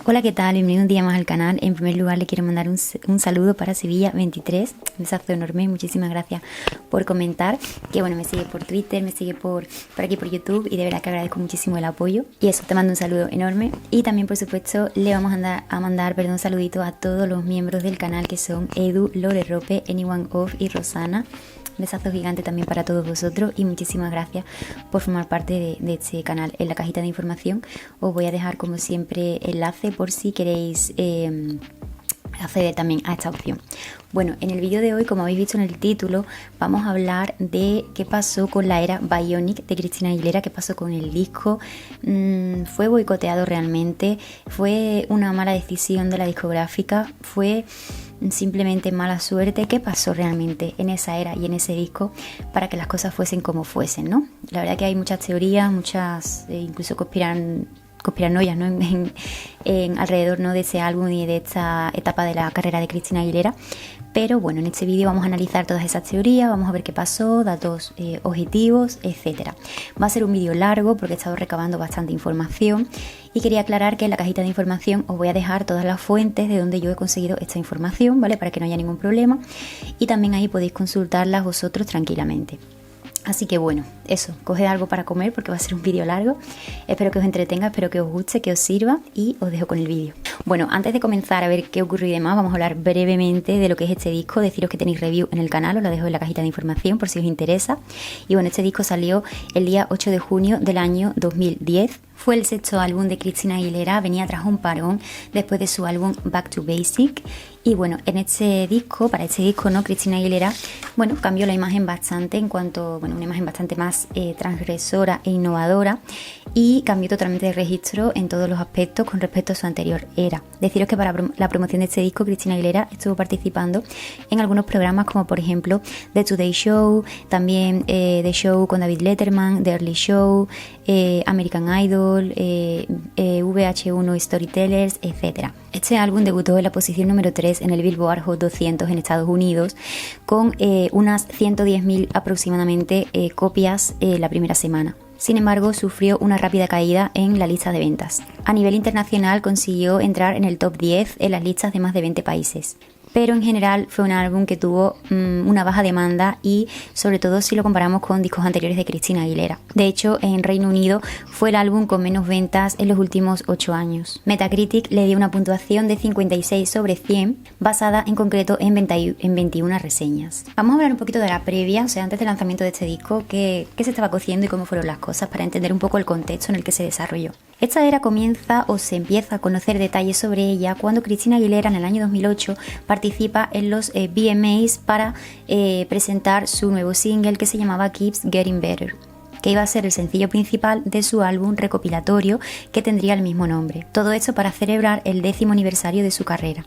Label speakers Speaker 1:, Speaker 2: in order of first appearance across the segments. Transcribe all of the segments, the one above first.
Speaker 1: Hola, ¿qué tal? Bienvenido un día más al canal. En primer lugar le quiero mandar un saludo para Sevilla 23. Un besazo enorme, muchísimas gracias por comentar. Que bueno, me sigue por Twitter, me sigue por aquí por YouTube y de verdad que agradezco muchísimo el apoyo. Y eso, te mando un saludo enorme. Y también por supuesto le vamos a mandar un saludito a todos los miembros del canal que son Edu, Lore Rope, Anyone Off y Rosana. Un besazo gigante también para todos vosotros y muchísimas gracias por formar parte de este canal. En la cajita de información os voy a dejar como siempre enlace por si queréis acceder también a esta opción. Bueno, en el vídeo de hoy, como habéis visto en el título, vamos a hablar de qué pasó con la era Bionic de Christina Aguilera, qué pasó con el disco. ¿Fue boicoteado realmente? ¿Fue una mala decisión de la discográfica? ¿Fue simplemente mala suerte? ¿Qué pasó realmente en esa era y en ese disco para que las cosas fuesen como fuesen, ¿no? La verdad que hay muchas teorías, muchas incluso conspiranoias, ¿no? en alrededor, ¿no?, de ese álbum y de esta etapa de la carrera de Christina Aguilera. Pero bueno, en este vídeo vamos a analizar todas esas teorías, vamos a ver qué pasó, datos objetivos, etcétera. Va a ser un vídeo largo porque he estado recabando bastante información y quería aclarar que en la cajita de información os voy a dejar todas las fuentes de donde yo he conseguido esta información, ¿vale? Para que no haya ningún problema y también ahí podéis consultarlas vosotros tranquilamente. Así que bueno, eso, coged algo para comer porque va a ser un vídeo largo. Espero que os entretenga, espero que os guste, que os sirva y os dejo con el vídeo. Bueno, antes de comenzar a ver qué ocurrió y demás, vamos a hablar brevemente de lo que es este disco. Deciros que tenéis review en el canal, os la dejo en la cajita de información por si os interesa. Y bueno, este disco salió el día 8 de junio del año 2010. Fue el sexto álbum de Christina Aguilera, venía tras un parón después de su álbum Back to Basic. Y bueno, en este disco, para este disco, ¿no?, Christina Aguilera, bueno, cambió la imagen bastante en cuanto, bueno, una imagen bastante más transgresora e innovadora y cambió totalmente de registro en todos los aspectos con respecto a su anterior era. Deciros que para la promoción de este disco, Christina Aguilera estuvo participando en algunos programas como por ejemplo The Today Show, también The Show con David Letterman, The Early Show, American Idol, VH1 Storytellers, etc. Este álbum debutó en la posición número 3 en el Billboard Hot 200 en Estados Unidos con unas 110.000 aproximadamente copias la primera semana. Sin embargo, sufrió una rápida caída en la lista de ventas. A nivel internacional consiguió entrar en el top 10 en las listas de más de 20 países. Pero en general fue un álbum que tuvo una baja demanda y sobre todo si lo comparamos con discos anteriores de Christina Aguilera. De hecho, en Reino Unido fue el álbum con menos ventas en los últimos 8 años. Metacritic le dio una puntuación de 56 sobre 100, basada en concreto en 21 reseñas. Vamos a hablar un poquito de la previa, o sea, antes del lanzamiento de este disco, qué se estaba cociendo y cómo fueron las cosas para entender un poco el contexto en el que se desarrolló. Esta era comienza o se empieza a conocer detalles sobre ella cuando Christina Aguilera en el año 2008 participa en los VMAs para presentar su nuevo single que se llamaba Keeps Getting Better, que iba a ser el sencillo principal de su álbum recopilatorio que tendría el mismo nombre. Todo esto para celebrar el 10º aniversario de su carrera.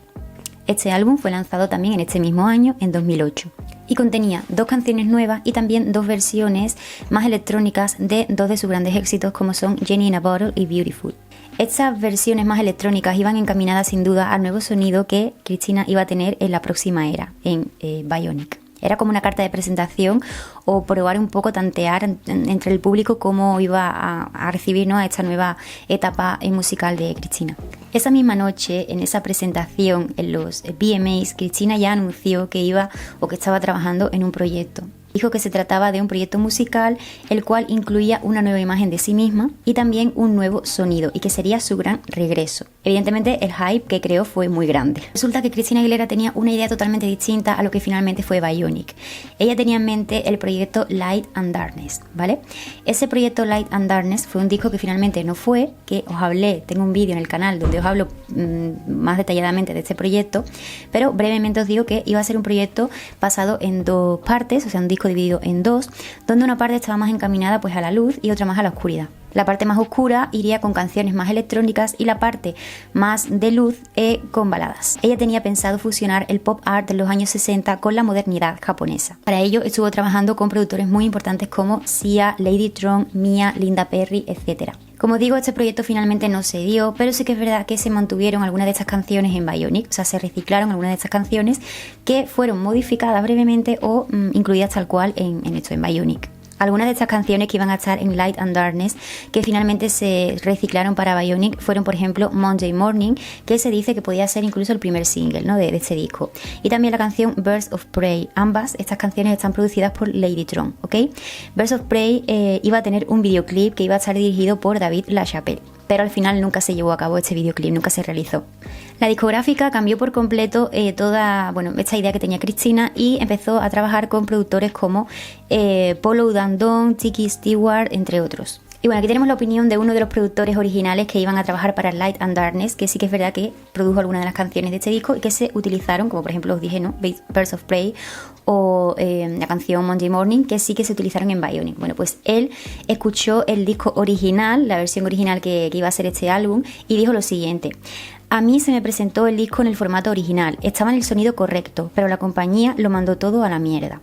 Speaker 1: Este álbum fue lanzado también en este mismo año, en 2008, y contenía 2 canciones nuevas y también 2 versiones más electrónicas de 2 de sus grandes éxitos como son Genie in a Bottle y Beautiful. Estas versiones más electrónicas iban encaminadas sin duda al nuevo sonido que Christina iba a tener en la próxima era, en Bionic. Era como una carta de presentación o probar un poco, tantear entre el público cómo iba a recibir, ¿no?, a esta nueva etapa musical de Christina. Esa misma noche, en esa presentación en los VMAs, Christina ya anunció que iba o que estaba trabajando en un proyecto. Dijo que se trataba de un proyecto musical el cual incluía una nueva imagen de sí misma y también un nuevo sonido y que sería su gran regreso. Evidentemente el hype que creó fue muy grande. Resulta que Christina Aguilera tenía una idea totalmente distinta a lo que finalmente fue Bionic. Ella tenía en mente el proyecto Light and Darkness, ¿vale? Ese proyecto Light and Darkness fue un disco que finalmente no fue, que os hablé, tengo un vídeo en el canal donde os hablo más detalladamente de este proyecto, pero brevemente os digo que iba a ser un proyecto basado en 2 partes, o sea, un disco dividido en 2, donde una parte estaba más encaminada pues a la luz y otra más a la oscuridad. La parte más oscura iría con canciones más electrónicas y la parte más de luz con baladas. Ella tenía pensado fusionar el pop art de los años 60 con la modernidad japonesa. Para ello estuvo trabajando con productores muy importantes como Sia, Ladytron, Mia, Linda Perry, etc. Como digo, este proyecto finalmente no se dio, pero sí que es verdad que se mantuvieron algunas de estas canciones en Bionic, o sea, se reciclaron algunas de estas canciones que fueron modificadas brevemente o incluidas tal cual en Bionic. Algunas de estas canciones que iban a estar en Light and Darkness, que finalmente se reciclaron para Bionic, fueron por ejemplo Monday Morning, que se dice que podía ser incluso el primer single, ¿no?, de este disco. Y también la canción Birds of Prey. Ambas estas canciones están producidas por Ladytron, ¿ok? Birds of Prey iba a tener un videoclip que iba a estar dirigido por David LaChapelle, pero al final nunca se llevó a cabo este videoclip, nunca se realizó. La discográfica cambió por completo toda esta idea que tenía Christina y empezó a trabajar con productores como Polo Dandon, Tiki Stewart, entre otros. Y bueno, aquí tenemos la opinión de uno de los productores originales que iban a trabajar para Light and Darkness, que sí que es verdad que produjo algunas de las canciones de este disco y que se utilizaron, como por ejemplo os dije, ¿no?, Birds of Prey o la canción Monday Morning, que sí que se utilizaron en Bionic. Bueno, pues él escuchó el disco original, la versión original que iba a ser este álbum, y dijo lo siguiente: a mí se me presentó el disco en el formato original, estaba en el sonido correcto, pero la compañía lo mandó todo a la mierda.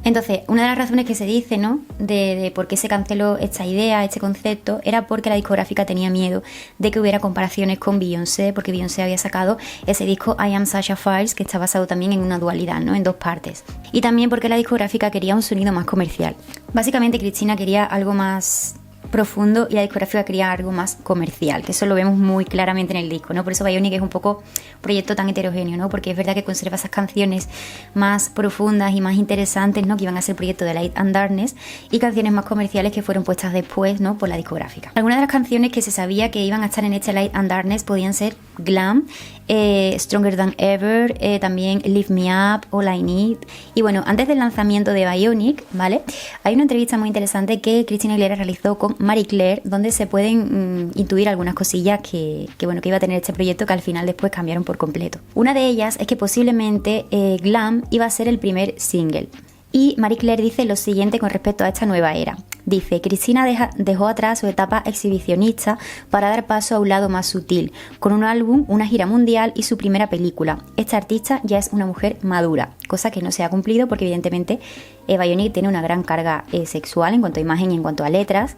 Speaker 1: Entonces, una de las razones que se dice, ¿no?, de por qué se canceló esta idea, este concepto, era porque la discográfica tenía miedo de que hubiera comparaciones con Beyoncé, porque Beyoncé había sacado ese disco I Am Sasha Fierce, que está basado también en una dualidad, ¿no?, en dos partes. Y también porque la discográfica quería un sonido más comercial. Básicamente, Christina quería algo más profundo y la discográfica quería algo más comercial, que eso lo vemos muy claramente en el disco, ¿no? Por eso Bionic es un poco un proyecto tan heterogéneo, ¿no? Porque es verdad que conserva esas canciones más profundas y más interesantes, ¿no?, que iban a ser el proyecto de Light and Darkness, y canciones más comerciales que fueron puestas después, ¿no?, por la discográfica. Algunas de las canciones que se sabía que iban a estar en este Light and Darkness podían ser Glam, Stronger Than Ever, también Lift Me Up, All I Need. Y bueno, antes del lanzamiento de Bionic, ¿vale?, hay una entrevista muy interesante que Christina Aguilera realizó con Marie Claire, donde se pueden intuir algunas cosillas que iba a tener este proyecto, que al final después cambiaron por completo. Una de ellas es que posiblemente Glam iba a ser el primer single. Y Marie Claire dice lo siguiente con respecto a esta nueva era. Dice: Christina dejó atrás su etapa exhibicionista para dar paso a un lado más sutil, con un álbum, una gira mundial y su primera película. Esta artista ya es una mujer madura, cosa que no se ha cumplido porque evidentemente Bionic tiene una gran carga sexual en cuanto a imagen y en cuanto a letras.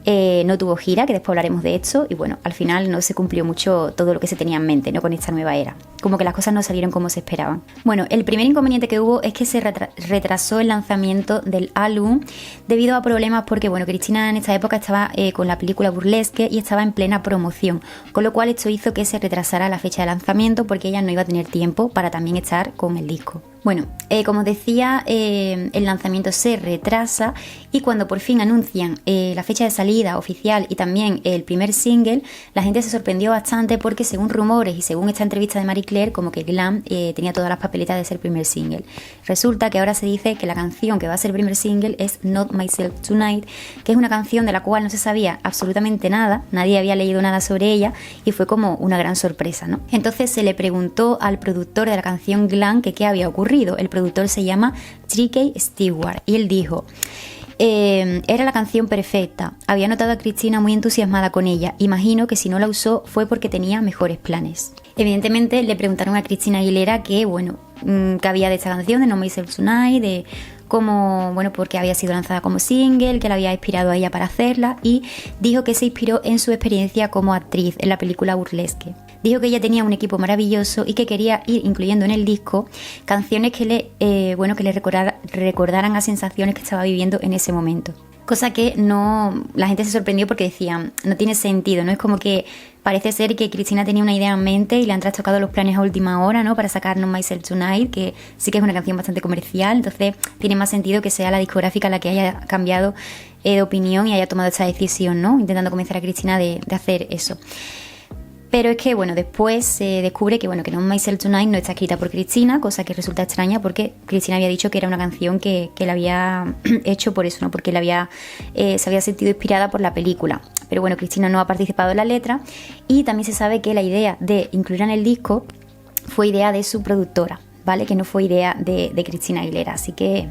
Speaker 1: No tuvo gira, que después hablaremos de esto, y bueno, al final no se cumplió mucho todo lo que se tenía en mente, ¿no?, con esta nueva era. Como que las cosas no salieron como se esperaban. Bueno, el primer inconveniente que hubo es que se retrasó el lanzamiento del álbum debido a problemas porque, bueno, Christina en esta época estaba con la película Burlesque y estaba en plena promoción, con lo cual esto hizo que se retrasara la fecha de lanzamiento porque ella no iba a tener tiempo para también estar con el disco. Bueno, como os decía, el lanzamiento se retrasa y cuando por fin anuncian la fecha de salida oficial y también el primer single, la gente se sorprendió bastante porque según rumores y según esta entrevista de Marie Claire, como que Glam tenía todas las papeletas de ser el primer single. Resulta que ahora se dice que la canción que va a ser el primer single es Not Myself Tonight, que es una canción de la cual no se sabía absolutamente nada, nadie había leído nada sobre ella y fue como una gran sorpresa, ¿no? Entonces se le preguntó al productor de la canción Glam que qué había ocurrido. El productor se llama Tiki Stewart y él dijo: era la canción perfecta, había notado a Christina muy entusiasmada con ella, imagino que si no la usó fue porque tenía mejores planes. Evidentemente le preguntaron a Christina Aguilera que había de esta canción, de No Myself Tonight, de cómo, porque había sido lanzada como single, que la había inspirado a ella para hacerla, y dijo que se inspiró en su experiencia como actriz en la película Burlesque. Dijo que ella tenía un equipo maravilloso y que quería ir incluyendo en el disco canciones que le recordaran a sensaciones que estaba viviendo en ese momento. Cosa que la gente se sorprendió porque decían, no tiene sentido, ¿no? Es como que parece ser que Christina tenía una idea en mente y le han trastocado los planes a última hora, ¿no?, para sacar No Myself Tonight, que sí que es una canción bastante comercial, entonces tiene más sentido que sea la discográfica la que haya cambiado de opinión y haya tomado esta decisión, ¿no?, intentando convencer a Christina de hacer eso. Pero es que, después se descubre que No Myself Tonight no está escrita por Christina, cosa que resulta extraña porque Christina había dicho que era una canción que la había hecho por eso, ¿no?, porque se había sentido inspirada por la película. Pero Christina no ha participado en la letra y también se sabe que la idea de incluirla en el disco fue idea de su productora, ¿vale?, que no fue idea de Christina Aguilera, así que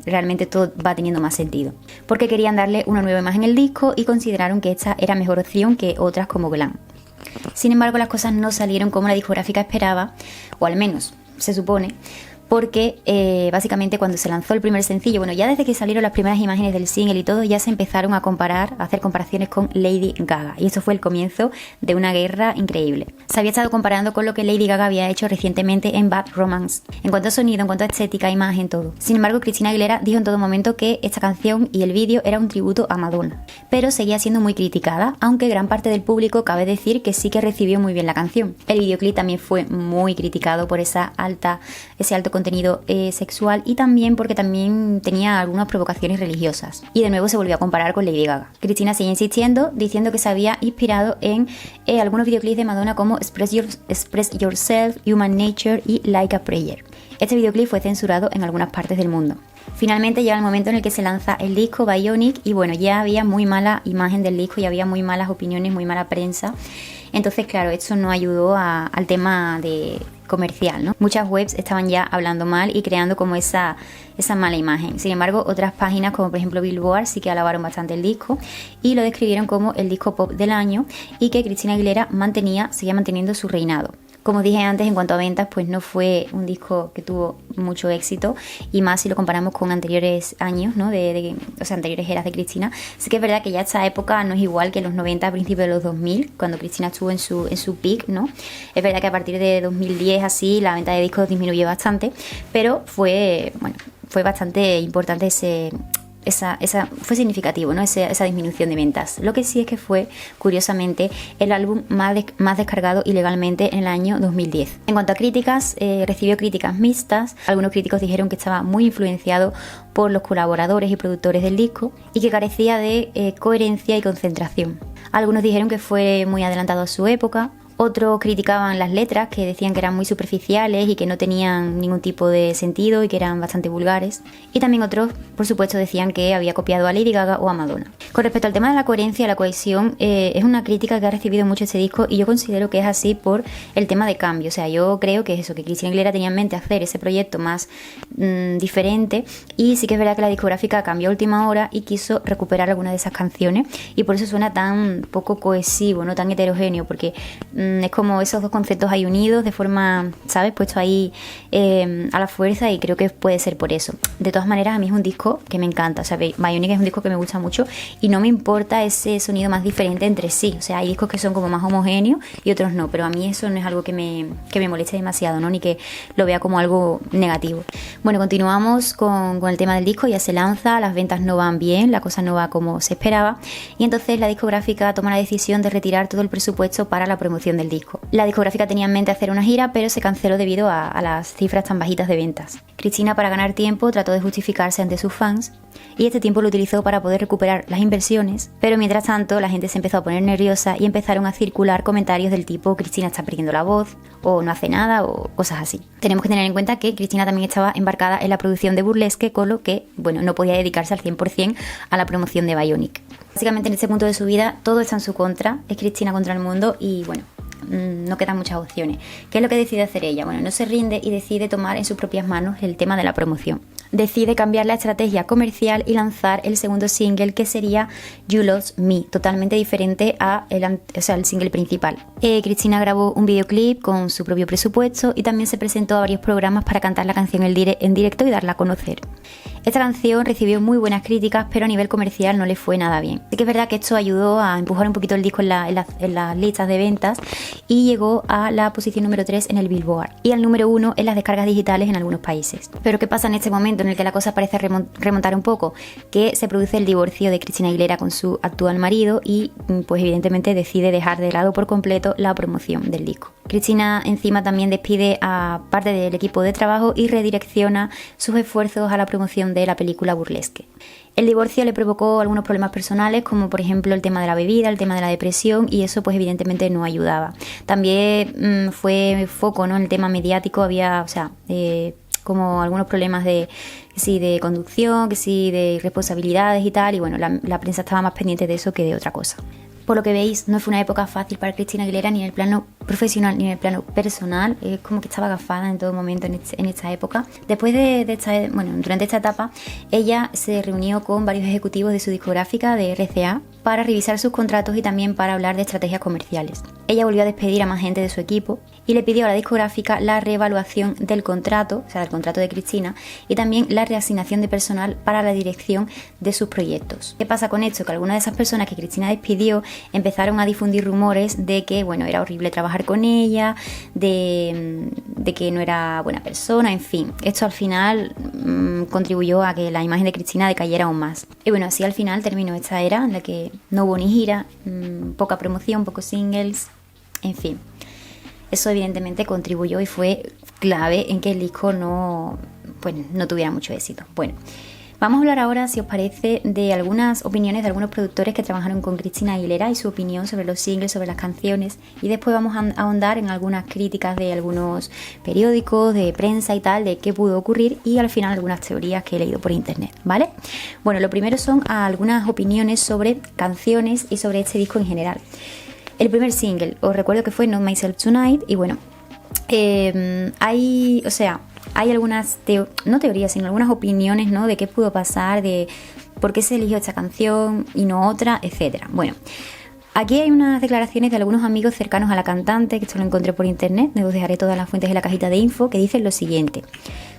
Speaker 1: realmente todo va teniendo más sentido. Porque querían darle una nueva imagen al disco y consideraron que esta era mejor opción que otras como Glam. Sin embargo, las cosas no salieron como la discográfica esperaba, o al menos se supone, porque básicamente cuando se lanzó el primer sencillo, bueno, ya desde que salieron las primeras imágenes del single y todo, ya se empezaron a hacer comparaciones con Lady Gaga, y eso fue el comienzo de una guerra increíble. Se había estado comparando con lo que Lady Gaga había hecho recientemente en Bad Romance, en cuanto a sonido, en cuanto a estética, imagen, todo. Sin embargo, Christina Aguilera dijo en todo momento que esta canción y el vídeo era un tributo a Madonna, pero seguía siendo muy criticada, aunque gran parte del público cabe decir que sí que recibió muy bien la canción. El videoclip también fue muy criticado por ese alto contenido sexual, y también porque también tenía algunas provocaciones religiosas. Y de nuevo se volvió a comparar con Lady Gaga. Christina sigue insistiendo, diciendo que se había inspirado en algunos videoclips de Madonna como Express Yourself, Human Nature y Like a Prayer. Este videoclip fue censurado en algunas partes del mundo. Finalmente llega el momento en el que se lanza el disco Bionic, y bueno, ya había muy mala imagen del disco, ya había muy malas opiniones, muy mala prensa. Entonces, claro, esto no ayudó al tema de comercial, ¿no? Muchas webs estaban ya hablando mal y creando como esa mala imagen. Sin embargo, otras páginas como por ejemplo Billboard sí que alabaron bastante el disco y lo describieron como el disco pop del año, y que Christina Aguilera seguía manteniendo su reinado. Como dije antes, en cuanto a ventas, pues no fue un disco que tuvo mucho éxito, y más si lo comparamos con anteriores años, ¿no? O sea, anteriores eras de Christina. Sí que es verdad que ya esta época no es igual que en los 90, a principios de los 2000, cuando Christina estuvo en su peak, ¿no? Es verdad que a partir de 2010 así, la venta de discos disminuyó bastante, pero fue bastante importante fue significativo, ¿no? Esa disminución de ventas. Lo que sí es que fue, curiosamente, el álbum más descargado ilegalmente en el año 2010. En cuanto a críticas, recibió críticas mixtas. Algunos críticos dijeron que estaba muy influenciado por los colaboradores y productores del disco y que carecía de coherencia y concentración. Algunos dijeron que fue muy adelantado a su época. Otros criticaban las letras, que decían que eran muy superficiales y que no tenían ningún tipo de sentido y que eran bastante vulgares. Y también otros, por supuesto, decían que había copiado a Lady Gaga o a Madonna. Con respecto al tema de la coherencia y la cohesión, es una crítica que ha recibido mucho este disco, y yo considero que es así por el tema de cambio. O sea, yo creo que es eso, que Christina Aguilera tenía en mente hacer ese proyecto más diferente, y sí que es verdad que la discográfica cambió a última hora y quiso recuperar algunas de esas canciones, y por eso suena tan poco cohesivo, no tan heterogéneo, porque es como esos dos conceptos ahí unidos de forma, ¿sabes? Puesto ahí a la fuerza, y creo que puede ser por eso. De todas maneras, a mí es un disco que me encanta. O sea, Bionic es un disco que me gusta mucho y no me importa ese sonido más diferente entre sí. O sea, hay discos que son como más homogéneos y otros no, pero a mí eso no es algo que me moleste demasiado, ¿no? Ni que lo vea como algo negativo. Bueno, continuamos con el tema del disco. Ya se lanza, las ventas no van bien, la cosa no va como se esperaba, y entonces la discográfica toma la decisión de retirar todo el presupuesto para la promoción del disco. La discográfica tenía en mente hacer una gira, pero se canceló debido a las cifras tan bajitas de ventas. Christina, para ganar tiempo, trató de justificarse ante sus fans, y este tiempo lo utilizó para poder recuperar las inversiones, pero mientras tanto la gente se empezó a poner nerviosa y empezaron a circular comentarios del tipo Christina está perdiendo la voz, o no hace nada, o cosas así. Tenemos que tener en cuenta que Christina también estaba embarcada en la producción de Burlesque, con lo que, bueno, no podía dedicarse al 100% a la promoción de Bionic. Básicamente en este punto de su vida todo está en su contra, es Christina contra el mundo, y bueno, no quedan muchas opciones. ¿Qué es lo que decide hacer ella? Bueno, no se rinde y decide tomar en sus propias manos el tema de la promoción. Decide cambiar la estrategia comercial y lanzar el segundo single, que sería You Lost Me, totalmente diferente al single principal. Christina grabó un videoclip con su propio presupuesto y también se presentó a varios programas para cantar la canción en directo y darla a conocer. Esta canción recibió muy buenas críticas, pero a nivel comercial no le fue nada bien. Sí que es verdad que esto ayudó a empujar un poquito el disco en las listas de ventas, y llegó a la posición número 3 en el Billboard y al número 1 en las descargas digitales en algunos países. Pero ¿qué pasa en este momento en el que la cosa parece remontar un poco? Que se produce el divorcio de Christina Aguilera con su actual marido, y pues evidentemente decide dejar de lado por completo la promoción del disco. Christina encima también despide a parte del equipo de trabajo y redirecciona sus esfuerzos a la promoción de la película Burlesque. El divorcio le provocó algunos problemas personales, como por ejemplo el tema de la bebida, el tema de la depresión, y eso pues evidentemente no ayudaba. También fue foco, ¿no? En el tema mediático había, como algunos problemas de conducción, de responsabilidades y tal, y bueno, la prensa estaba más pendiente de eso que de otra cosa. Por lo que veis, no fue una época fácil para Christina Aguilera, ni en el plano profesional ni en el plano personal. Es como que estaba agafada en todo momento en esta época. Después durante esta etapa, ella se reunió con varios ejecutivos de su discográfica, de RCA, para revisar sus contratos y también para hablar de estrategias comerciales. ella volvió a despedir a más gente de su equipo y le pidió a la discográfica la reevaluación del contrato, o sea, del contrato de Cristina, y también la reasignación de personal para la dirección de sus proyectos. ¿Qué pasa con esto? Que algunas de esas personas que Cristina despidió empezaron a difundir rumores de que, bueno, era horrible trabajar con ella, de que no era buena persona, en fin. Esto al final contribuyó a que la imagen de Cristina decayera aún más. Y bueno, así al final terminó esta era en la que no hubo ni gira, poca promoción, pocos singles, en fin. Eso evidentemente contribuyó y fue clave en que el disco no tuviera mucho éxito. Bueno, vamos a hablar ahora, si os parece, de algunas opiniones de algunos productores que trabajaron con Cristina Aguilera y su opinión sobre los singles, sobre las canciones, y después vamos a ahondar en algunas críticas de algunos periódicos, de prensa y tal, de qué pudo ocurrir, y al final algunas teorías que he leído por internet, ¿vale? Bueno, lo primero son algunas opiniones sobre canciones y sobre este disco en general. El primer single, os recuerdo que fue Not Myself Tonight, y bueno, hay algunas, no teorías, sino algunas opiniones, ¿no?, de qué pudo pasar, de por qué se eligió esta canción y no otra, etcétera. Bueno, aquí hay unas declaraciones de algunos amigos cercanos a la cantante, que esto lo encontré por internet, os dejaré todas las fuentes en la cajita de info, que dicen lo siguiente.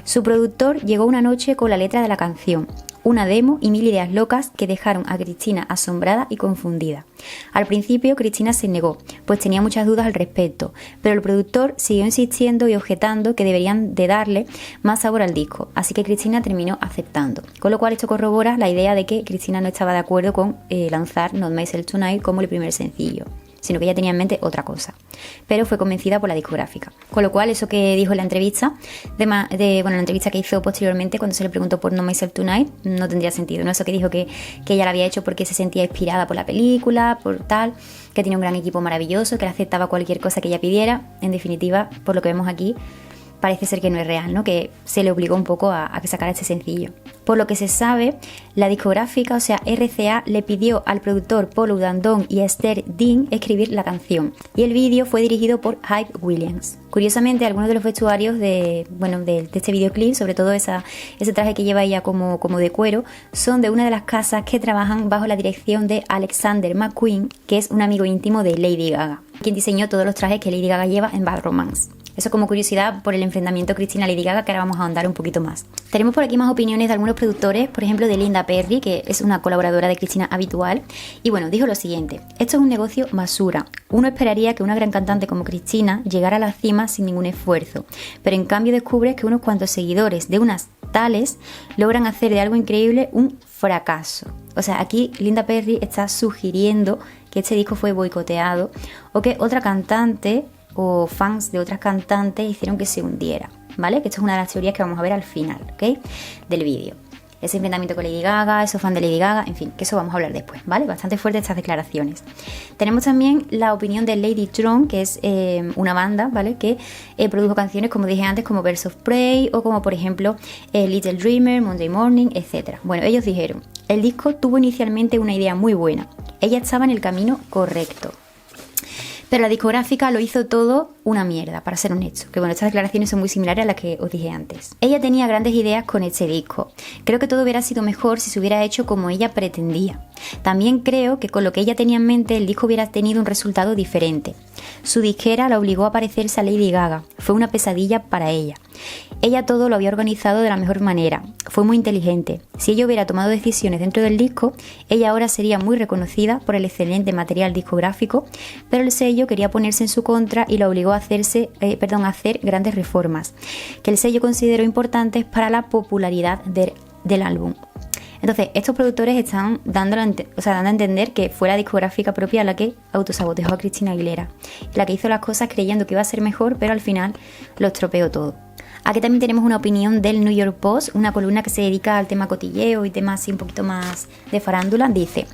Speaker 1: Su productor llegó una noche con la letra de la canción, una demo y 1000 ideas locas que dejaron a Cristina asombrada y confundida. Al principio Cristina se negó, pues tenía muchas dudas al respecto, pero el productor siguió insistiendo y objetando que deberían de darle más sabor al disco, así que Cristina terminó aceptando. Con lo cual esto corrobora la idea de que Cristina no estaba de acuerdo con lanzar Not Myself Tonight como el primer sencillo, sino que ella tenía en mente otra cosa, pero fue convencida por la discográfica. Con lo cual, eso que dijo en la entrevista, la entrevista que hizo posteriormente cuando se le preguntó por No Myself Tonight, no tendría sentido, ¿no? Eso que dijo que ella la había hecho porque se sentía inspirada por la película, por tal, que tenía un gran equipo maravilloso, que le aceptaba cualquier cosa que ella pidiera. En definitiva, por lo que vemos aquí, parece ser que no es real, ¿no? Que se le obligó un poco a que sacara este sencillo. Por lo que se sabe, la discográfica, o sea, RCA, le pidió al productor Paul Udandon y a Esther Dean escribir la canción. Y el vídeo fue dirigido por Hype Williams. Curiosamente, algunos de los vestuarios de este videoclip, sobre todo ese traje que lleva ella como de cuero, son de una de las casas que trabajan bajo la dirección de Alexander McQueen, que es un amigo íntimo de Lady Gaga, quien diseñó todos los trajes que Lady Gaga lleva en Bad Romance. Eso como curiosidad por el enfrentamiento Cristina-Lady Gaga, que ahora vamos a ahondar un poquito más. Tenemos por aquí más opiniones de algunos productores, por ejemplo de Linda Perry, que es una colaboradora de Cristina habitual, y bueno, dijo lo siguiente: esto es un negocio basura. Uno esperaría que una gran cantante como Cristina llegara a la cima sin ningún esfuerzo, pero en cambio descubres que unos cuantos seguidores de unas tales logran hacer de algo increíble un fracaso. O sea, aquí Linda Perry está sugiriendo que este disco fue boicoteado o que otra cantante o fans de otras cantantes hicieron que se hundiera, ¿vale? Que esto es una de las teorías que vamos a ver al final, ¿ok?, del vídeo. Ese enfrentamiento con Lady Gaga, esos fans de Lady Gaga, en fin, que eso vamos a hablar después, ¿vale? Bastante fuerte estas declaraciones. Tenemos también la opinión de Lady Tron, que es una banda, ¿vale?, que produjo canciones, como dije antes, como Birds of Prey o como, por ejemplo, Little Dreamer, Monday Morning, etc. Bueno, ellos dijeron: el disco tuvo inicialmente una idea muy buena. Ella estaba en el camino correcto, pero la discográfica lo hizo todo una mierda, para ser honesto. Que bueno, estas declaraciones son muy similares a las que os dije antes. Ella tenía grandes ideas con este disco. Creo que todo hubiera sido mejor si se hubiera hecho como ella pretendía. También creo que con lo que ella tenía en mente, el disco hubiera tenido un resultado diferente. Su disquera la obligó a parecerse a Lady Gaga. Fue una pesadilla para ella. Ella todo lo había organizado de la mejor manera. Fue muy inteligente. Si ella hubiera tomado decisiones dentro del disco, ella ahora sería muy reconocida por el excelente material discográfico, pero el sello quería ponerse en su contra y la obligó a hacer grandes reformas, que el sello consideró importantes para la popularidad del álbum. Entonces, estos productores están dando a entender que fue la discográfica propia la que autosaboteó a Cristina Aguilera, la que hizo las cosas creyendo que iba a ser mejor, pero al final lo estropeó todo. Aquí también tenemos una opinión del New York Post, una columna que se dedica al tema cotilleo y temas así un poquito más de farándula. Dice: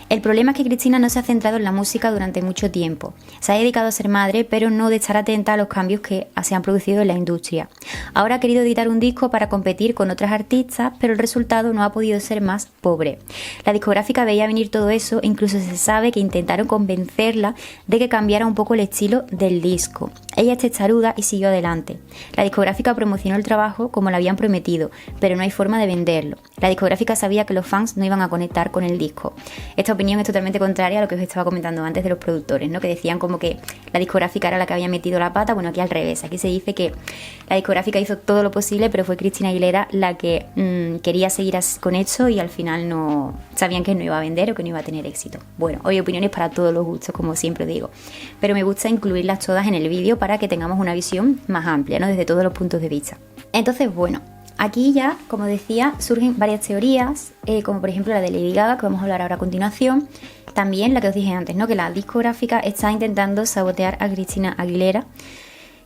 Speaker 1: el problema es que Cristina no se ha centrado en la música durante mucho tiempo. Se ha dedicado a ser madre, pero no de estar atenta a los cambios que se han producido en la industria. Ahora ha querido editar un disco para competir con otras artistas, pero el resultado no ha podido ser más pobre. La discográfica veía venir todo eso e incluso se sabe que intentaron convencerla de que cambiara un poco el estilo del disco. Ella es testaruda y siguió adelante. La discográfica promocionó el trabajo como lo habían prometido, pero no hay forma de venderlo. La discográfica sabía que los fans no iban a conectar con el disco. Esta opinión es totalmente contraria a lo que os estaba comentando antes de los productores, ¿no? Que decían como que la discográfica era la que había metido la pata. Bueno, aquí al revés. Aquí se dice que la discográfica hizo todo lo posible, pero fue Christina Aguilera la que quería seguir con eso y al final no sabían que no iba a vender o que no iba a tener éxito. Bueno, hoy opiniones para todos los gustos, como siempre digo. Pero me gusta incluirlas todas en el vídeo para que tengamos una visión más amplia, ¿no? Desde todos los puntos de vista. Entonces, bueno, aquí ya, como decía, surgen varias teorías, como por ejemplo la de Lady Gaga, que vamos a hablar ahora a continuación. También la que os dije antes, ¿no? Que la discográfica está intentando sabotear a Christina Aguilera,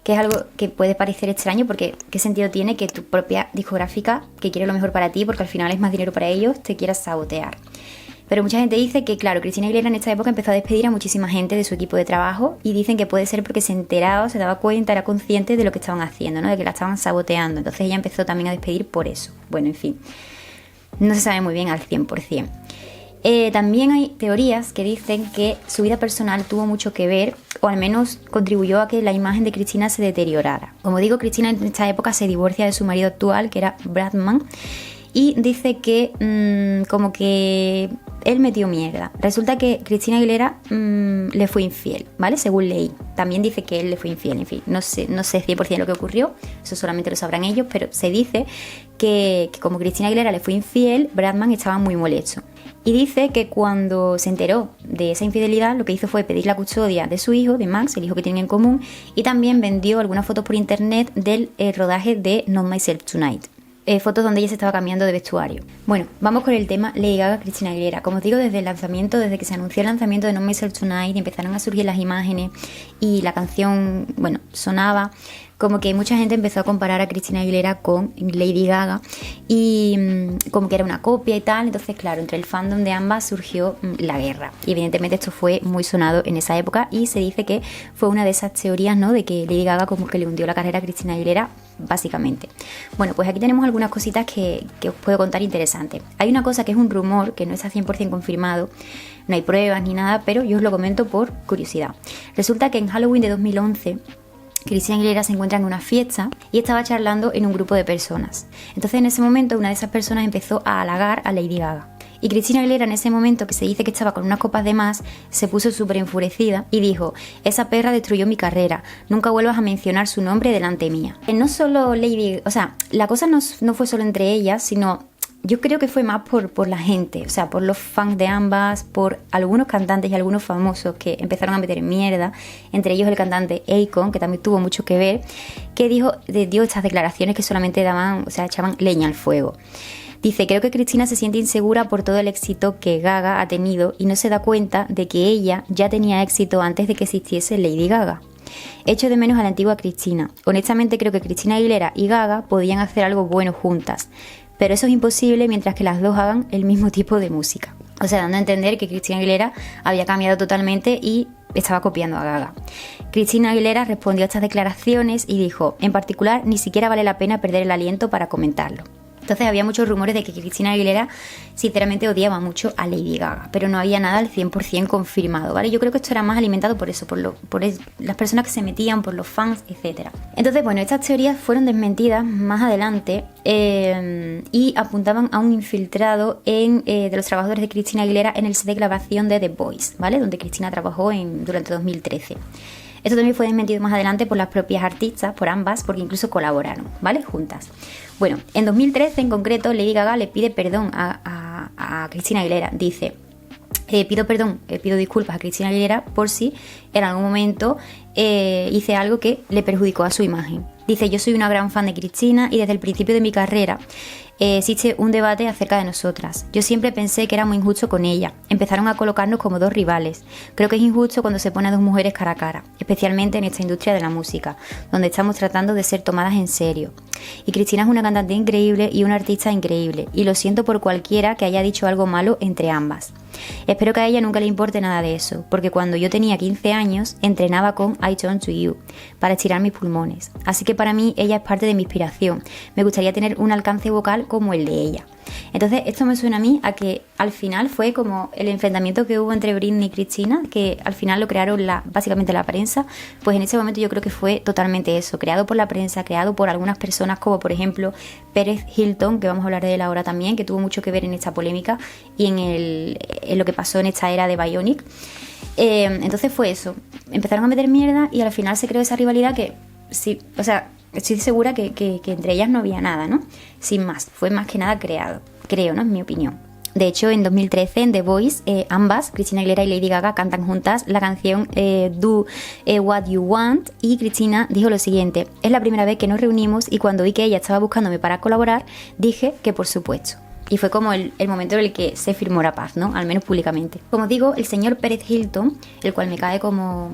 Speaker 1: que es algo que puede parecer extraño porque ¿qué sentido tiene que tu propia discográfica, que quiere lo mejor para ti, porque al final es más dinero para ellos, te quiera sabotear? Pero mucha gente dice que, claro, Christina Aguilera en esta época empezó a despedir a muchísima gente de su equipo de trabajo y dicen que puede ser porque se enteraba, se daba cuenta, era consciente de lo que estaban haciendo, ¿no? De que la estaban saboteando. Entonces ella empezó también a despedir por eso. Bueno, en fin, no se sabe muy bien al 100%. También hay teorías que dicen que su vida personal tuvo mucho que ver, o al menos contribuyó a que la imagen de Christina se deteriorara. Como digo, Christina en esta época se divorcia de su marido actual, que era Brad Mann, y dice que como que él metió mierda. Resulta que Christina Aguilera le fue infiel, ¿vale? Según leí. También dice que él le fue infiel, en fin. No sé 100% lo que ocurrió, eso solamente lo sabrán ellos, pero se dice que como Christina Aguilera le fue infiel, Brad Mann estaba muy molesto. Y dice que cuando se enteró de esa infidelidad, lo que hizo fue pedir la custodia de su hijo, de Max, el hijo que tienen en común, y también vendió algunas fotos por internet del rodaje de Not Myself Tonight. Fotos donde ella se estaba cambiando de vestuario. Bueno, vamos con el tema Lady Gaga, Christina Aguilera. Como os digo, desde el lanzamiento, desde que se anunció el lanzamiento de Not Myself Tonight y empezaron a surgir las imágenes y la canción, bueno, sonaba, como que mucha gente empezó a comparar a Christina Aguilera con Lady Gaga y como que era una copia y tal. Entonces, claro, entre el fandom de ambas surgió la guerra. Y evidentemente esto fue muy sonado en esa época y se dice que fue una de esas teorías, ¿no? De que Lady Gaga como que le hundió la carrera a Christina Aguilera, básicamente. Bueno, pues aquí tenemos algunas cositas que os puedo contar interesantes. Hay una cosa que es un rumor, que no está 100% confirmado, no hay pruebas ni nada, pero yo os lo comento por curiosidad. Resulta que en Halloween de 2011... Christina Aguilera se encuentra en una fiesta y estaba charlando en un grupo de personas. Entonces en ese momento una de esas personas empezó a halagar a Lady Gaga. Y Christina Aguilera en ese momento, que se dice que estaba con unas copas de más, se puso súper enfurecida y dijo: esa perra destruyó mi carrera, nunca vuelvas a mencionar su nombre delante mía. No solo Lady, o sea, la cosa no fue solo entre ellas, sino... yo creo que fue más por la gente, o sea, por los fans de ambas, por algunos cantantes y algunos famosos que empezaron a meter mierda, entre ellos el cantante Akon, que también tuvo mucho que ver, que dio estas declaraciones que solamente daban, o sea, echaban leña al fuego. Dice: creo que Christina se siente insegura por todo el éxito que Gaga ha tenido y no se da cuenta de que ella ya tenía éxito antes de que existiese Lady Gaga. Echo de menos a la antigua Christina. Honestamente creo que Christina Aguilera y Gaga podían hacer algo bueno juntas, pero eso es imposible mientras que las dos hagan el mismo tipo de música. O sea, dando a entender que Christina Aguilera había cambiado totalmente y estaba copiando a Gaga. Christina Aguilera respondió a estas declaraciones y dijo: en particular, ni siquiera vale la pena perder el aliento para comentarlo. Entonces había muchos rumores de que Christina Aguilera sinceramente odiaba mucho a Lady Gaga, pero no había nada al 100% confirmado, ¿vale? Yo creo que esto era más alimentado por eso, por las personas que se metían, por los fans, etc. Entonces, bueno, estas teorías fueron desmentidas más adelante y apuntaban a un infiltrado de los trabajadores de Christina Aguilera en el set de grabación de The Voice, ¿vale? Donde Christina trabajó durante 2013. Esto también fue desmentido más adelante por las propias artistas, por ambas, porque incluso colaboraron, ¿vale? Juntas. Bueno, en 2013 en concreto, Lady Gaga le pide perdón a Christina Aguilera. Dice: pido disculpas a Christina Aguilera por si en algún momento hice algo que le perjudicó a su imagen. Dice: yo soy una gran fan de Christina y desde el principio de mi carrera existe un debate acerca de nosotras. Yo siempre pensé que era muy injusto con ella. Empezaron a colocarnos como dos rivales. Creo que es injusto cuando se pone a dos mujeres cara a cara, especialmente en esta industria de la música, donde estamos tratando de ser tomadas en serio. Y Christina es una cantante increíble y una artista increíble, y lo siento por cualquiera que haya dicho algo malo entre ambas. Espero que a ella nunca le importe nada de eso, porque cuando yo tenía 15 años entrenaba con I Turn to You para estirar mis pulmones. Así que para mí ella es parte de mi inspiración. Me gustaría tener un alcance vocal como el de ella. Entonces esto me suena a mí a que al final fue como el enfrentamiento que hubo entre Britney y Christina, que al final lo crearon básicamente la prensa. Pues en ese momento yo creo que fue totalmente eso, creado por la prensa, creado por algunas personas como por ejemplo Pérez Hilton, que vamos a hablar de él ahora también, que tuvo mucho que ver en esta polémica y en lo que pasó en esta era de Bionic. Entonces fue eso, empezaron a meter mierda y al final se creó esa rivalidad que sí, o sea, estoy segura que entre ellas no había nada, ¿no? Sin más, fue más que nada creado, creo, ¿no? Es mi opinión. De hecho, en 2013, en The Voice, ambas, Christina Aguilera y Lady Gaga, cantan juntas la canción Do What You Want, y Christina dijo lo siguiente: es la primera vez que nos reunimos y cuando vi que ella estaba buscándome para colaborar, dije que por supuesto. Y fue como el momento en el que se firmó la paz, ¿no? Al menos públicamente. Como digo, el señor Pérez Hilton, el cual me cae como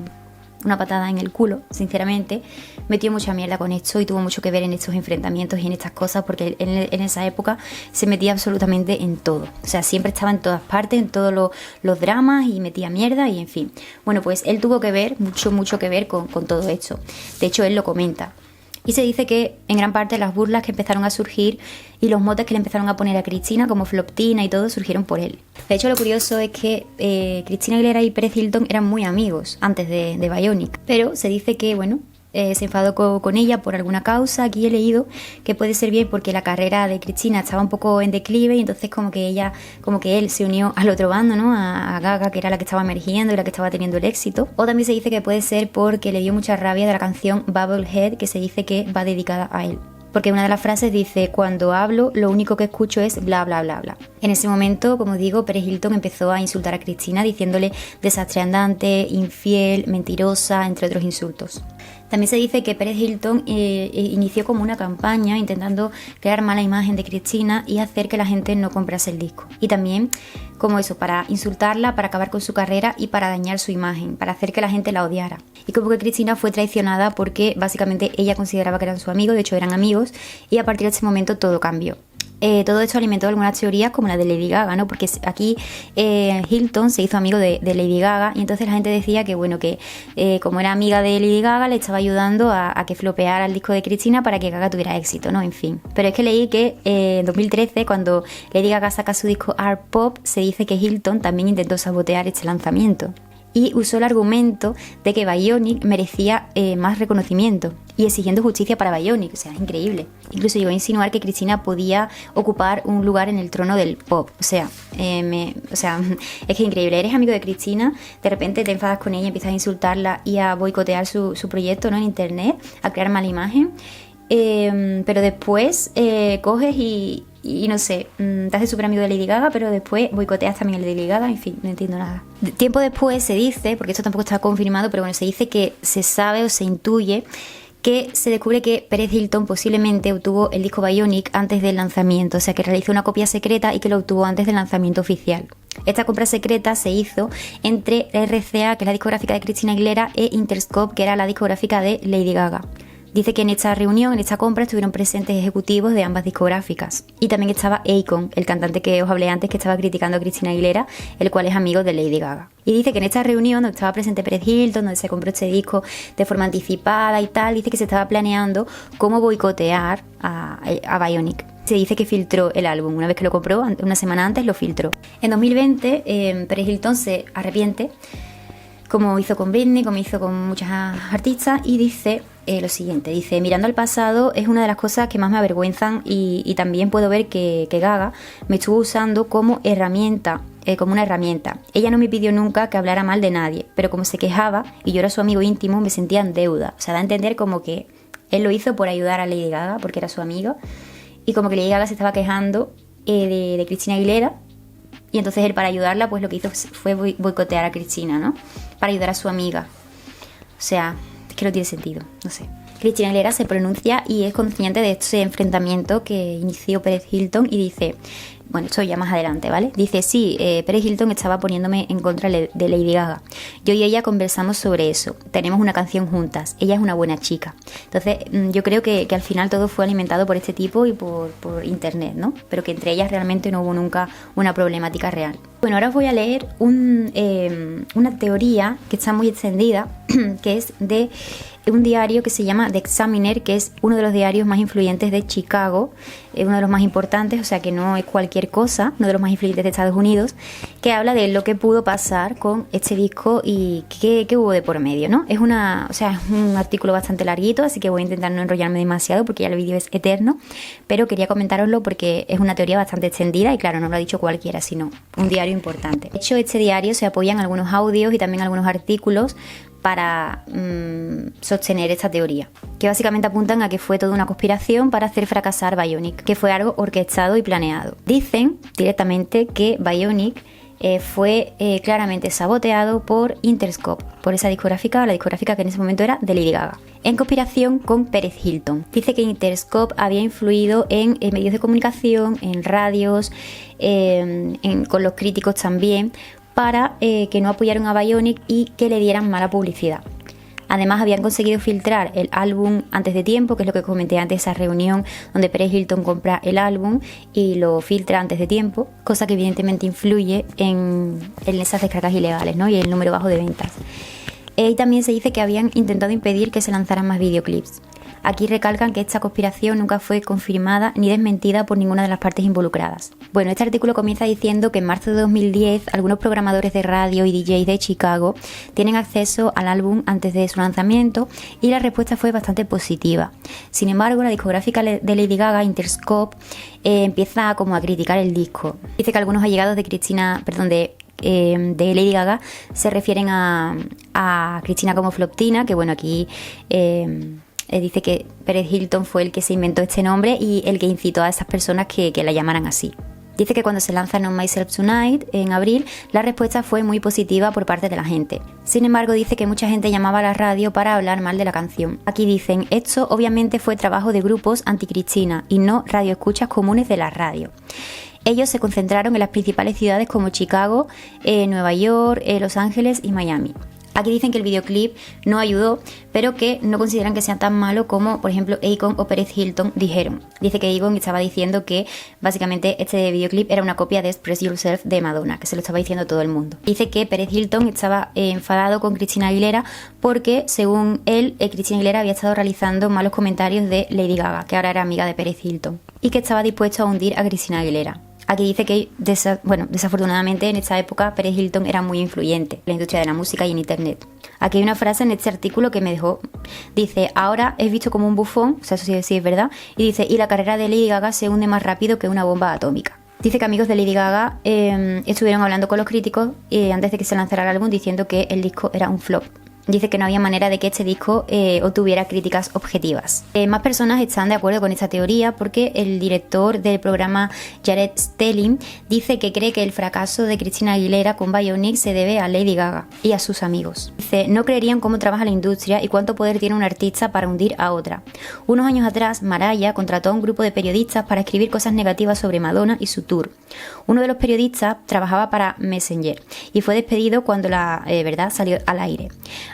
Speaker 1: una patada en el culo, sinceramente, metió mucha mierda con esto y tuvo mucho que ver en estos enfrentamientos y en estas cosas, porque en esa época se metía absolutamente en todo. O sea, siempre estaba en todas partes, en todos los dramas, y metía mierda y en fin. Bueno, pues él tuvo que ver, mucho que ver con todo esto. De hecho, él lo comenta. Y se dice que en gran parte las burlas que empezaron a surgir y los motes que le empezaron a poner a Christina, como Floptina y todo, surgieron por él. De hecho, lo curioso es que Christina Aguilera y Pérez Hilton eran muy amigos antes de Bionic, pero se dice que, bueno, se enfadó con ella por alguna causa. Aquí he leído que puede ser bien porque la carrera de Christina estaba un poco en declive y entonces como que él se unió al otro bando, ¿no? A Gaga, que era la que estaba emergiendo y la que estaba teniendo el éxito. O también se dice que puede ser porque le dio mucha rabia de la canción Bubblehead, que se dice que va dedicada a él. Porque una de las frases dice: cuando hablo, lo único que escucho es bla, bla, bla, bla. En ese momento, como digo, Pérez Hilton empezó a insultar a Christina diciéndole desastre andante, infiel, mentirosa, entre otros insultos. También se dice que Pérez Hilton inició como una campaña intentando crear mala imagen de Christina y hacer que la gente no comprase el disco. Y también como eso, para insultarla, para acabar con su carrera y para dañar su imagen, para hacer que la gente la odiara. Y como que Christina fue traicionada porque básicamente ella consideraba que eran su amigo, de hecho eran amigos, y a partir de ese momento todo cambió. Todo esto alimentó algunas teorías como la de Lady Gaga, ¿no? Porque aquí Hilton se hizo amigo de Lady Gaga y entonces la gente decía que, bueno, que como era amiga de Lady Gaga le estaba ayudando a que flopeara el disco de Christina para que Gaga tuviera éxito, ¿no? En fin. Pero es que leí que en 2013, cuando Lady Gaga saca su disco Art Pop, se dice que Hilton también intentó sabotear este lanzamiento. Y usó el argumento de que Bionic merecía más reconocimiento y exigiendo justicia para Bionic. O sea, es increíble. Incluso llegó a insinuar que Christina podía ocupar un lugar en el trono del pop. O sea, es que increíble. Eres amigo de Christina, de repente te enfadas con ella, empiezas a insultarla y a boicotear su proyecto, ¿no? En internet, a crear mala imagen. Pero después coges y no sé, te haces súper amigo de Lady Gaga, pero después boicoteas también el de Lady Gaga, en fin, no entiendo nada. Tiempo después se dice, porque esto tampoco está confirmado, pero bueno, se dice que se sabe o se intuye que se descubre que Pérez Hilton posiblemente obtuvo el disco Bionic antes del lanzamiento, o sea que realizó una copia secreta y que lo obtuvo antes del lanzamiento oficial. Esta compra secreta se hizo entre RCA, que es la discográfica de Christina Aguilera, e Interscope, que era la discográfica de Lady Gaga. Dice que en esta reunión, en esta compra, estuvieron presentes ejecutivos de ambas discográficas. Y también estaba Akon, el cantante que os hablé antes, que estaba criticando a Christina Aguilera, el cual es amigo de Lady Gaga. Y dice que en esta reunión, donde estaba presente Pérez Hilton, donde se compró este disco de forma anticipada y tal, dice que se estaba planeando cómo boicotear a Bionic. Se dice que filtró el álbum. Una vez que lo compró, una semana antes lo filtró. En 2020, Pérez Hilton se arrepiente, como hizo con Britney, como hizo con muchas artistas, y dice lo siguiente, dice: mirando al pasado es una de las cosas que más me avergüenzan y también puedo ver que Gaga me estuvo usando como herramienta, como una herramienta. Ella no me pidió nunca que hablara mal de nadie, pero como se quejaba y yo era su amigo íntimo, me sentía en deuda. O sea, da a entender como que él lo hizo por ayudar a Lady Gaga, porque era su amigo, y como que Lady Gaga se estaba quejando de Christina Aguilera, y entonces él, para ayudarla, pues lo que hizo fue boicotear a Christina, ¿no? Para ayudar a su amiga. O sea, es que no tiene sentido, no sé. Christina Aguilera se pronuncia y es consciente de este enfrentamiento que inició Pérez Hilton y dice: Bueno, esto ya más adelante, ¿vale? Dice, sí, Paris Hilton estaba poniéndome en contra de Lady Gaga. Yo y ella conversamos sobre eso. Tenemos una canción juntas. Ella es una buena chica. Entonces, yo creo que al final todo fue alimentado por este tipo y por internet, ¿no? Pero que entre ellas realmente no hubo nunca una problemática real. Bueno, ahora os voy a leer una teoría que está muy extendida, que es de un diario que se llama The Examiner, que es uno de los diarios más influyentes de Chicago, uno de los más importantes, o sea que no es cualquier cosa, uno de los más influyentes de Estados Unidos, que habla de lo que pudo pasar con este disco y qué hubo de por medio, ¿no? Es un artículo bastante larguito, así que voy a intentar no enrollarme demasiado porque ya el vídeo es eterno, pero quería comentároslo porque es una teoría bastante extendida y claro, no lo ha dicho cualquiera, sino un diario importante. De hecho, este diario se apoya en algunos audios y también algunos artículos para sostener esta teoría, que básicamente apuntan a que fue toda una conspiración para hacer fracasar Bionic, que fue algo orquestado y planeado. Dicen directamente que Bionic fue claramente saboteado por Interscope, por esa discográfica, la discográfica que en ese momento era de Lady Gaga, en conspiración con Paris Hilton. Dice que Interscope había influido en medios de comunicación, en radios, con los críticos también, para que no apoyaran a Bionic y que le dieran mala publicidad. Además habían conseguido filtrar el álbum antes de tiempo, que es lo que comenté antes, esa reunión donde Paris Hilton compra el álbum y lo filtra antes de tiempo, cosa que evidentemente influye en esas descargas ilegales, ¿no? Y el número bajo de ventas. Y también se dice que habían intentado impedir que se lanzaran más videoclips. Aquí recalcan que esta conspiración nunca fue confirmada ni desmentida por ninguna de las partes involucradas. Bueno, este artículo comienza diciendo que en marzo de 2010 algunos programadores de radio y DJs de Chicago tienen acceso al álbum antes de su lanzamiento y la respuesta fue bastante positiva. Sin embargo, la discográfica de Lady Gaga, Interscope, empieza como a criticar el disco. Dice que algunos allegados de Lady Gaga se refieren a Cristina como Floptina, que bueno, aquí dice que Paris Hilton fue el que se inventó este nombre y el que incitó a esas personas que la llamaran así. Dice que cuando se lanza Not Myself Tonight en abril, la respuesta fue muy positiva por parte de la gente. Sin embargo, dice que mucha gente llamaba a la radio para hablar mal de la canción. Aquí dicen, esto obviamente fue trabajo de grupos anti-Cristina y no radioescuchas comunes de la radio. Ellos se concentraron en las principales ciudades como Chicago, Nueva York, Los Ángeles y Miami. Aquí dicen que el videoclip no ayudó, pero que no consideran que sea tan malo como, por ejemplo, Akon o Paris Hilton dijeron. Dice que Akon estaba diciendo que básicamente este videoclip era una copia de Express Yourself de Madonna, que se lo estaba diciendo todo el mundo. Dice que Paris Hilton estaba enfadado con Christina Aguilera porque, según él, Christina Aguilera había estado realizando malos comentarios de Lady Gaga, que ahora era amiga de Paris Hilton, y que estaba dispuesto a hundir a Christina Aguilera. Aquí dice que, desafortunadamente en esta época Paris Hilton era muy influyente en la industria de la música y en internet. Aquí hay una frase en este artículo que me dejó, dice, ahora es visto como un bufón, o sea, eso sí es verdad, y dice, y la carrera de Lady Gaga se hunde más rápido que una bomba atómica. Dice que amigos de Lady Gaga estuvieron hablando con los críticos antes de que se lanzara el álbum diciendo que el disco era un flop. Dice que no había manera de que este disco obtuviera críticas objetivas. Más personas están de acuerdo con esta teoría porque el director del programa Jared Stelling dice que cree que el fracaso de Christina Aguilera con Bionic se debe a Lady Gaga y a sus amigos. Dice, no creerían cómo trabaja la industria y cuánto poder tiene un artista para hundir a otra. Unos años atrás, Mariah contrató a un grupo de periodistas para escribir cosas negativas sobre Madonna y su tour. Uno de los periodistas trabajaba para Messenger y fue despedido cuando la verdad salió al aire.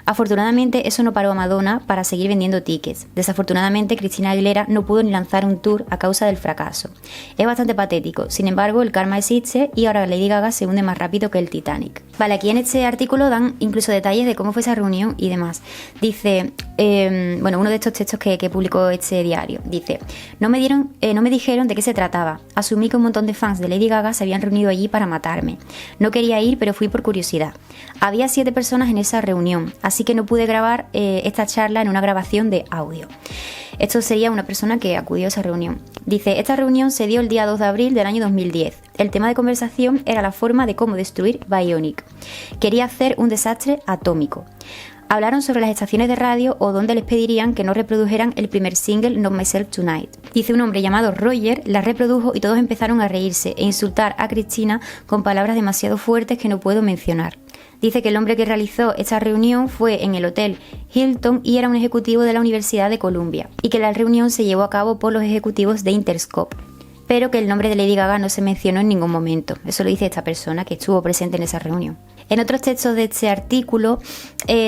Speaker 1: Afortunadamente eso no paró a Madonna para seguir vendiendo tickets. Desafortunadamente Christina Aguilera no pudo ni lanzar un tour a causa del fracaso. Es bastante patético, sin embargo el karma existe y ahora Lady Gaga se hunde más rápido que el Titanic. Vale, aquí en este artículo dan incluso detalles de cómo fue esa reunión y demás. Dice, uno de estos textos que publicó este diario, dice, no me dijeron de qué se trataba. Asumí que un montón de fans de Lady Gaga se habían reunido allí para matarme. No quería ir, pero fui por curiosidad. Había 7 personas en esa reunión, así que no pude grabar esta charla en una grabación de audio. Esto sería una persona que acudió a esa reunión. Dice, esta reunión se dio el día 2 de abril del año 2010. El tema de conversación era la forma de cómo destruir Bionic. Quería hacer un desastre atómico. Hablaron sobre las estaciones de radio o donde les pedirían que no reprodujeran el primer single Not Myself Tonight. Dice, un hombre llamado Roger la reprodujo y todos empezaron a reírse e insultar a Christina con palabras demasiado fuertes que no puedo mencionar. Dice que el hombre que realizó esta reunión fue en el Hotel Hilton y era un ejecutivo de la Universidad de Columbia y que la reunión se llevó a cabo por los ejecutivos de Interscope. pero que el nombre de Lady Gaga no se mencionó en ningún momento. Eso lo dice esta persona que estuvo presente en esa reunión. En otros textos de este artículo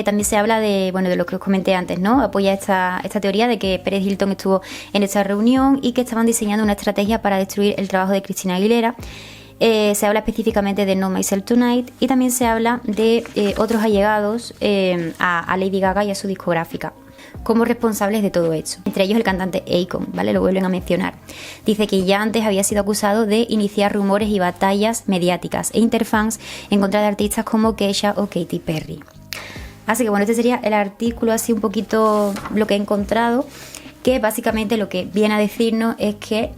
Speaker 1: también se habla de lo que os comenté antes, ¿no? Apoya esta teoría de que Paris Hilton estuvo en esta reunión y que estaban diseñando una estrategia para destruir el trabajo de Christina Aguilera. Se habla específicamente de No Myself Tonight y también se habla de otros allegados a Lady Gaga y a su discográfica como responsables de todo esto, entre ellos el cantante Akon, ¿vale? Lo vuelven a mencionar. Dice que ya antes había sido acusado de iniciar rumores y batallas mediáticas e interfans en contra de artistas como Kesha o Katy Perry. Así que bueno, este sería el artículo, así un poquito lo que he encontrado, que básicamente lo que viene a decirnos es que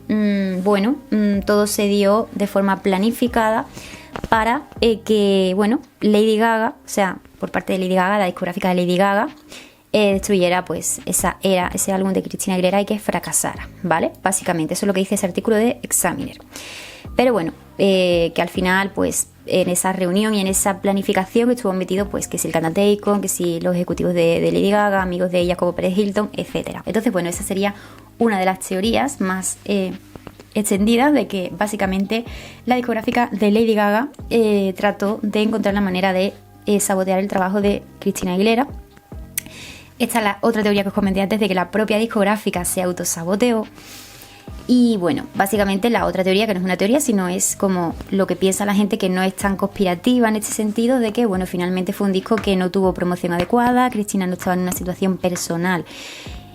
Speaker 1: todo se dio de forma planificada para que Lady Gaga, o sea, por parte de Lady Gaga, la discográfica de Lady Gaga, destruyera pues ese álbum de Christina Aguilera y que fracasara, ¿vale? Básicamente eso es lo que dice ese artículo de Examiner. Pero bueno, que al final pues en esa reunión y en esa planificación estuvo metido pues que si el cantante Akon, que si los ejecutivos de Lady Gaga, amigos de ella como Paris Hilton, etcétera. Entonces bueno, esa sería una de las teorías más extendidas de que básicamente la discográfica de Lady Gaga trató de encontrar la manera de sabotear el trabajo de Christina Aguilera. Esta es la otra teoría que os comenté antes, de que la propia discográfica se autosaboteó. Y bueno, básicamente la otra teoría, que no es una teoría, sino es como lo que piensa la gente, que no es tan conspirativa en este sentido, de que finalmente fue un disco que no tuvo promoción adecuada, Christina no estaba en una situación personal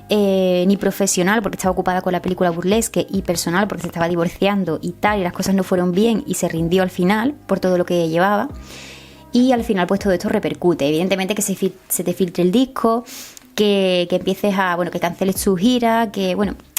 Speaker 1: ni profesional porque estaba ocupada con la película Burlesque, y personal porque se estaba divorciando y tal, y las cosas no fueron bien y se rindió al final por todo lo que llevaba. Y al final pues todo esto repercute, evidentemente, que se te filtre el disco, que empieces que canceles su gira, que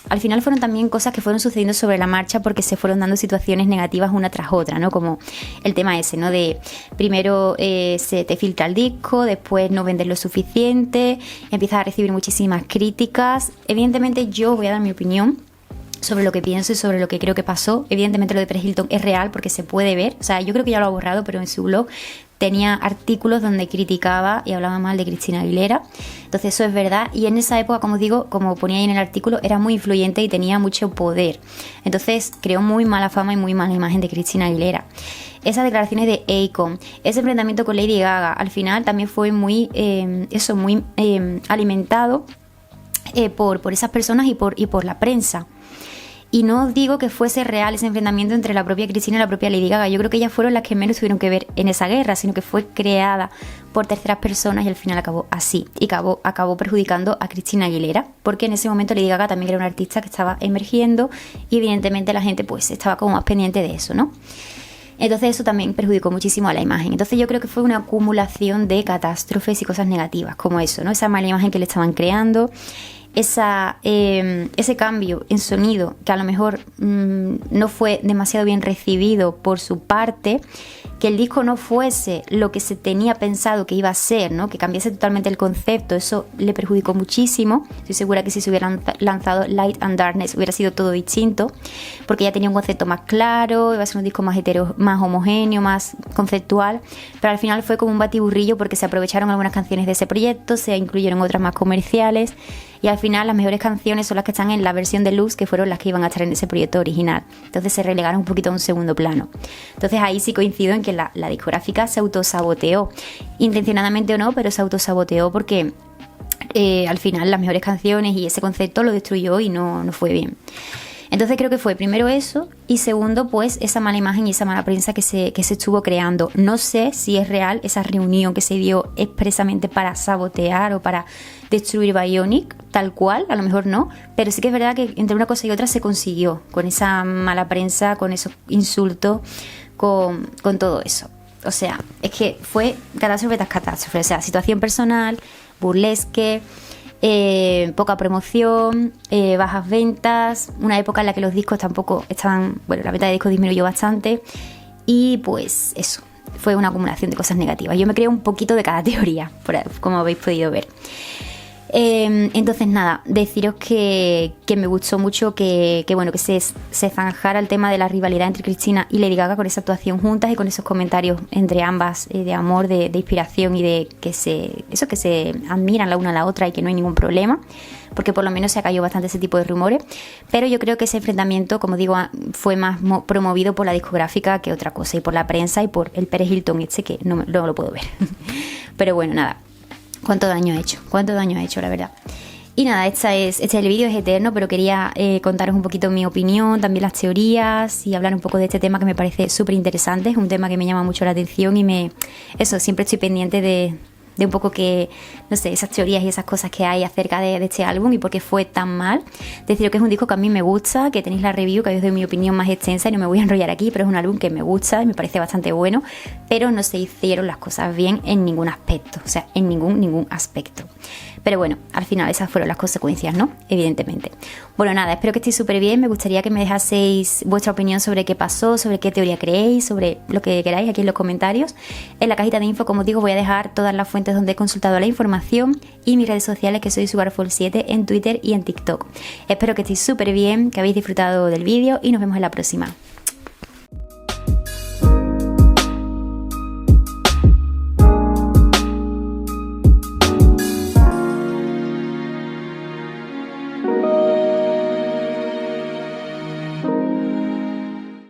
Speaker 1: al final fueron también cosas que fueron sucediendo sobre la marcha porque se fueron dando situaciones negativas una tras otra, ¿no? Como el tema ese, ¿no? De primero se te filtra el disco, después no vendes lo suficiente, empiezas a recibir muchísimas críticas. Evidentemente yo voy a dar mi opinión sobre lo que pienso y sobre lo que creo que pasó. Evidentemente lo de Paris Hilton es real porque se puede ver, o sea, yo creo que ya lo ha borrado, pero en su blog tenía artículos donde criticaba y hablaba mal de Christina Aguilera. Entonces eso es verdad, y en esa época, como digo, como ponía ahí en el artículo, era muy influyente y tenía mucho poder. Entonces creó muy mala fama y muy mala imagen de Christina Aguilera. Esas declaraciones de Akon, ese enfrentamiento con Lady Gaga, al final también fue muy alimentado por esas personas y por la prensa. Y no digo que fuese real ese enfrentamiento entre la propia Christina y la propia Lady Gaga. Yo creo que ellas fueron las que menos tuvieron que ver en esa guerra, sino que fue creada por terceras personas y al final acabó así. Y acabó perjudicando a Christina Aguilera, porque en ese momento Lady Gaga también era una artista que estaba emergiendo y evidentemente la gente pues estaba como más pendiente de eso, ¿no? Entonces eso también perjudicó muchísimo a la imagen. Entonces yo creo que fue una acumulación de catástrofes y cosas negativas, como eso, ¿no? Esa mala imagen que le estaban creando, ese cambio en sonido que a lo mejor no fue demasiado bien recibido por su parte, que el disco no fuese lo que se tenía pensado que iba a ser, ¿no? Que cambiase totalmente el concepto, eso le perjudicó muchísimo. Estoy segura que si se hubieran lanzado Light and Darkness hubiera sido todo distinto, porque ya tenía un concepto más claro, iba a ser un disco más homogéneo, más conceptual, pero al final fue como un batiburrillo porque se aprovecharon algunas canciones de ese proyecto, se incluyeron otras más comerciales, y al final las mejores canciones son las que están en la versión deluxe, que fueron las que iban a estar en ese proyecto original. Entonces se relegaron un poquito a un segundo plano. Entonces ahí sí coincido en que la discográfica se autosaboteó, intencionadamente o no, pero se autosaboteó porque al final las mejores canciones y ese concepto lo destruyó y no fue bien. Entonces creo que fue primero eso, y segundo pues esa mala imagen y esa mala prensa que se estuvo creando. No sé si es real esa reunión que se dio expresamente para sabotear o para destruir Bionic, tal cual, a lo mejor no, pero sí que es verdad que entre una cosa y otra se consiguió, con esa mala prensa, con esos insultos, con todo eso. O sea, es que fue catástrofe tras catástrofe, o sea, situación personal, burlesque, poca promoción, bajas ventas, una época en la que los discos tampoco estaban, la venta de discos disminuyó bastante, y pues eso, fue una acumulación de cosas negativas. Yo me creé un poquito de cada teoría, como habéis podido ver. Entonces nada, deciros que me gustó mucho que se zanjara el tema de la rivalidad entre Cristina y Lady Gaga con esa actuación juntas y con esos comentarios entre ambas de amor, de inspiración y de que se admiran la una a la otra y que no hay ningún problema, porque por lo menos se ha caído bastante ese tipo de rumores. Pero yo creo que ese enfrentamiento, como digo, fue más promovido por la discográfica que otra cosa, y por la prensa y por el Pérez Hilton que no lo puedo ver. Pero bueno, nada, cuánto daño ha hecho, la verdad. Y nada, el vídeo es eterno, pero quería contaros un poquito mi opinión, también las teorías y hablar un poco de este tema que me parece súper interesante. Es un tema que me llama mucho la atención y siempre estoy pendiente de un poco esas teorías y esas cosas que hay acerca de este álbum y por qué fue tan mal. Deciros que es un disco que a mí me gusta, que tenéis la review, que os doy mi opinión más extensa y no me voy a enrollar aquí, pero es un álbum que me gusta y me parece bastante bueno, pero no se hicieron las cosas bien en ningún aspecto, o sea, en ningún aspecto. Pero bueno, al final esas fueron las consecuencias, ¿no? Evidentemente. Bueno, nada, espero que estéis súper bien. Me gustaría que me dejaseis vuestra opinión sobre qué pasó, sobre qué teoría creéis, sobre lo que queráis aquí en los comentarios. En la cajita de info, como os digo, voy a dejar todas las fuentes donde he consultado la información y mis redes sociales, que soy Sugarfall7 en Twitter y en TikTok. Espero que estéis súper bien, que habéis disfrutado del vídeo y nos vemos en la próxima.